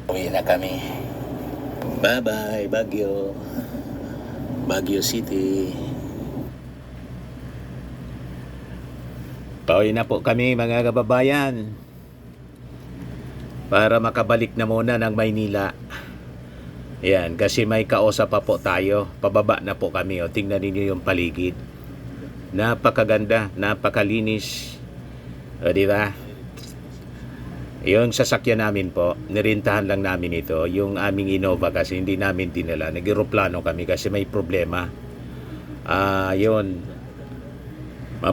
Uwi na kami. Bye-bye, Baguio. Baguio City. Pauwi na po kami mga kababayan. Para makabalik na muna ng Maynila. Yan, kasi may kausap pa po tayo. Pababa na po kami. O, tingnan niyo yung paligid. Napakaganda, napakalinis. O, di ba? Yung sasakyan namin po, nirintahan lang namin ito. Yung aming Innova kasi hindi namin dinala. Nag-aeroplano kami kasi may problema. Yun.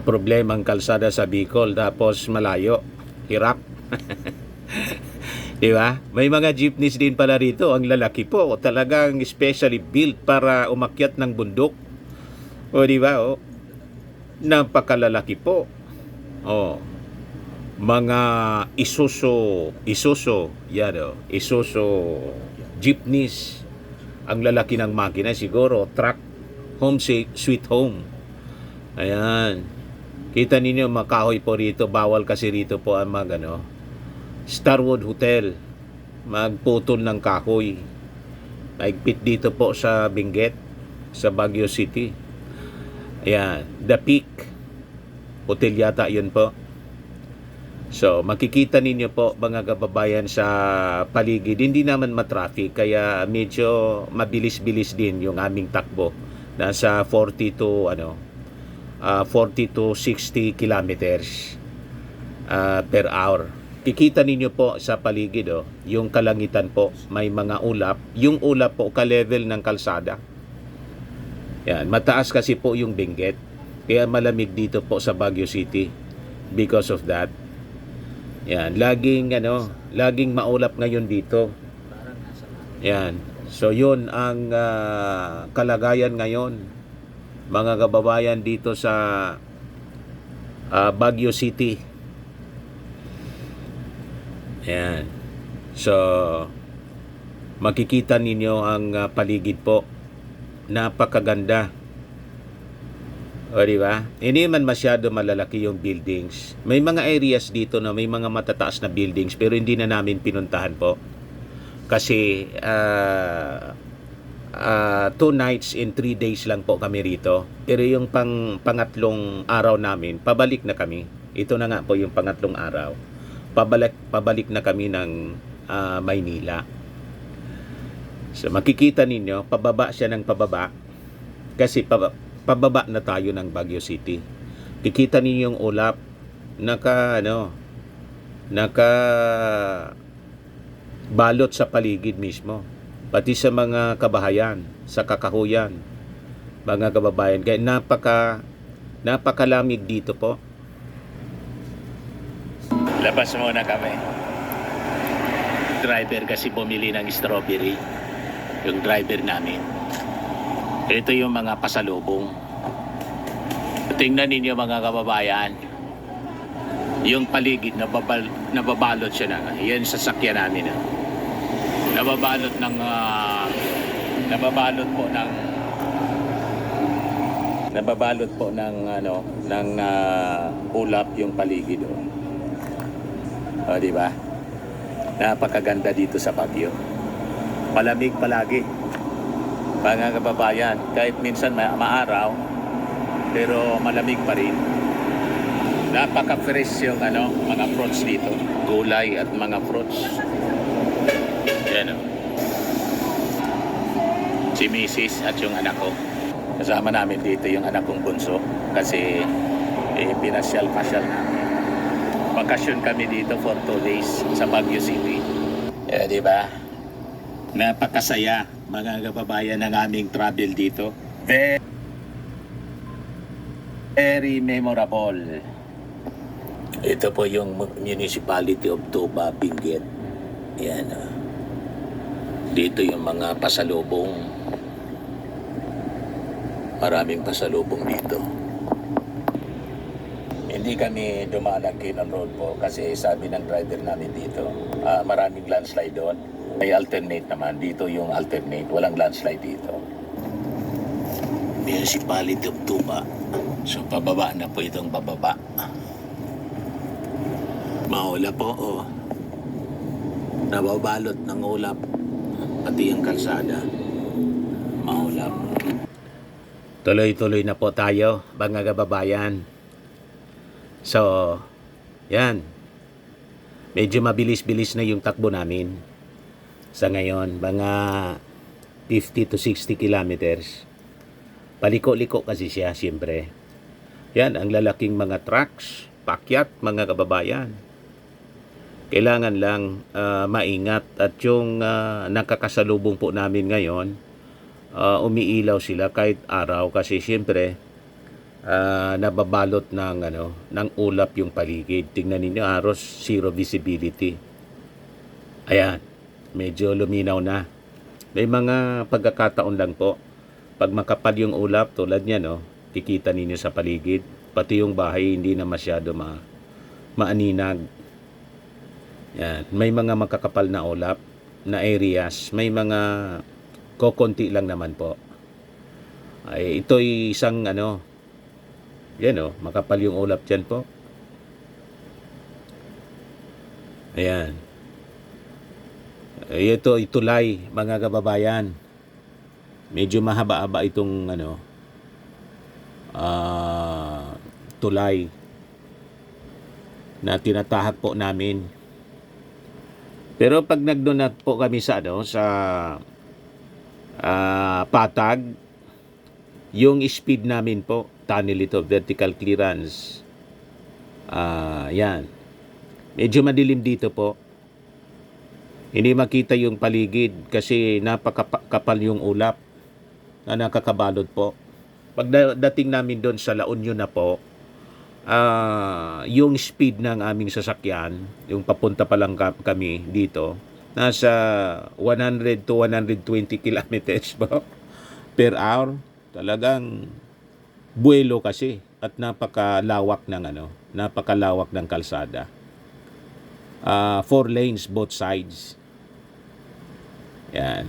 Problema ang kalsada sa Bicol. Tapos malayo. Hirap. Di ba? May mga jeepneys din pala rito. Ang lalaki po. Talagang specially built para umakyat ng bundok. O di ba? O. Napakalalaki po. O. Mga Isuzu, yan o, Isuzu jeepneys. Ang lalaki ng makina, siguro truck, home sweet home. Ayan, kita ninyo makahoy po rito. Bawal kasi rito po ang Starwood Hotel, magputol ng kahoy. Maigpit dito po sa Benguet, sa Baguio City. Ayan, The Peak Hotel yata yun po. So, makikita ninyo po mga kababayan sa paligid, hindi naman matraffic, kaya medyo mabilis-bilis din yung aming takbo. Nasa 40 to 60 kilometers per hour. Kikita ninyo po sa paligid, yung kalangitan po, may mga ulap. Yung ulap po, ka-level ng kalsada. Yan, mataas kasi po yung Benguet, kaya malamig dito po sa Baguio City because of that. Yan, laging maulap ngayon dito. Yan. So yun ang kalagayan ngayon mga kababayan dito sa Baguio City. Yan. So makikita ninyo ang paligid po. Napakaganda. O diba? Hindi man masyado malalaki yung buildings. May mga areas dito na may mga matataas na buildings pero hindi na namin pinuntahan po. Kasi 2 nights and 3 days lang po kami rito. Pero yung pangatlong araw namin, pabalik na kami. Ito na nga po yung pangatlong araw. Pabalik na kami ng Maynila. So makikita ninyo, pababa siya ng pababa. Kasi pababa na tayo ng Baguio City. Kikita niyo yung ulap, naka balot sa paligid mismo. Pati sa mga kabahayan, sa kakahuyan, mga kababayan. Kaya napakalamig dito po. Labas muna kami. Driver kasi bumili ng strawberry. Yung driver namin. Ito yung mga pasalubong. Tingnan ninyo mga kababayan. Yung paligid, nababalot siya na. Yan sasakyan namin. Nababalot po ng ulap yung paligid. O, di ba? Napakaganda dito sa Baguio. Malamig palagi. Mga kababayan, kahit minsan maaraw, pero malamig pa rin. Napaka-fresh yung mga fruits dito. Gulay at mga fruits. Yan si Mrs. at yung anak ko. Kasama namin dito yung anak kong bunso. Kasi pinasyal-pasyal namin. Bakasyon kami dito for 2 days sa Baguio City. Diba? Napakasaya mga kababayan ng aming travel dito. Very memorable. Ito po yung Municipality of Toba, Benguet. Yan. Dito yung mga pasalubong. Maraming pasalubong dito. Hindi kami dumaan ng road po kasi sabi ng driver namin dito, maraming landslide doon. May alternate naman. Dito yung alternate. Walang landslide dito. Municipality of Toba. So, pababa na po itong bababa. Maula po, nababalot ng ulap, pati yung kalsada, maulap. Tuloy-tuloy na po tayo, mga kababayan. So, yan. Medyo mabilis-bilis na yung takbo namin. Sa ngayon, mga 50 to 60 kilometers. Paliko-liko kasi siya, siyempre. Yan, ang lalaking mga trucks, pakyat, mga kababayan. Kailangan lang maingat. At yung nakakasalubong po namin ngayon, umiilaw sila kahit araw kasi siyempre nababalot ng ulap yung paligid. Tingnan ninyo, halos zero visibility. Ayan, medyo luminaw na. May mga pagkakataon lang po, pag makapal yung ulap tulad niya, kikita ninyo sa paligid, pati yung bahay hindi na masyado maaninag. Yan. May mga makakapal na ulap na areas, may mga kokonti lang naman po. Ay, ito'y isang yan makapal yung ulap dyan po. Ayan. Ito tulay, mga kababayan. Medyo mahaba-haba itong tulay na tinatahak po namin. Pero pag nagdonat po kami sa patag, yung speed namin po, tunnel ito, vertical clearance. Yan. Medyo madilim dito po. Hindi makita yung paligid kasi napakapal yung ulap na nakakabalot po. Pag dating namin doon sa La Union na po, yung speed ng aming sasakyan, yung papunta pa lang kami dito, nasa 100 to 120 kilometers po per hour. Talagang buwelo kasi at napakalawak ng kalsada. 4 lanes both sides. Yan.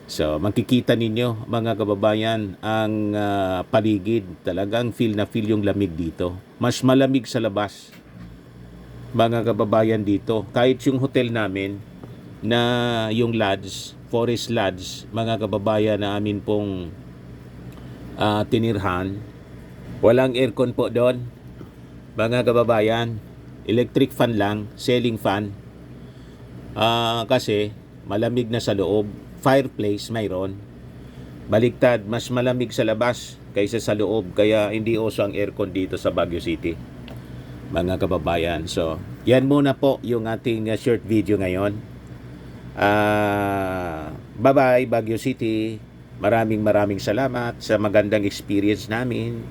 So, makikita ninyo, mga kababayan, ang paligid. Talagang feel na feel yung lamig dito. Mas malamig sa labas, mga kababayan, dito. Kahit yung hotel namin, na yung lodge, Forest Lodge, mga kababayan na amin pong tinirhan, walang aircon po doon, mga kababayan. Electric fan lang, ceiling fan. Kasi malamig na sa loob. Fireplace mayroon. Baliktad, mas malamig sa labas kaysa sa loob. Kaya hindi uso ang aircon dito sa Baguio City, mga kababayan. So, yan muna po yung ating short video ngayon. Bye-bye, Baguio City. Maraming salamat sa magandang experience namin.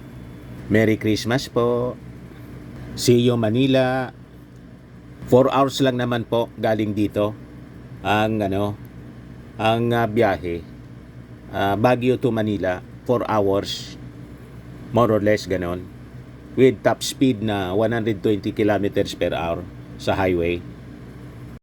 Merry Christmas po. See you, Manila. 4 hours lang naman po galing dito ang biyahe. Baguio to Manila, 4 hours more or less, ganon, with top speed na 120 kilometers per hour sa highway.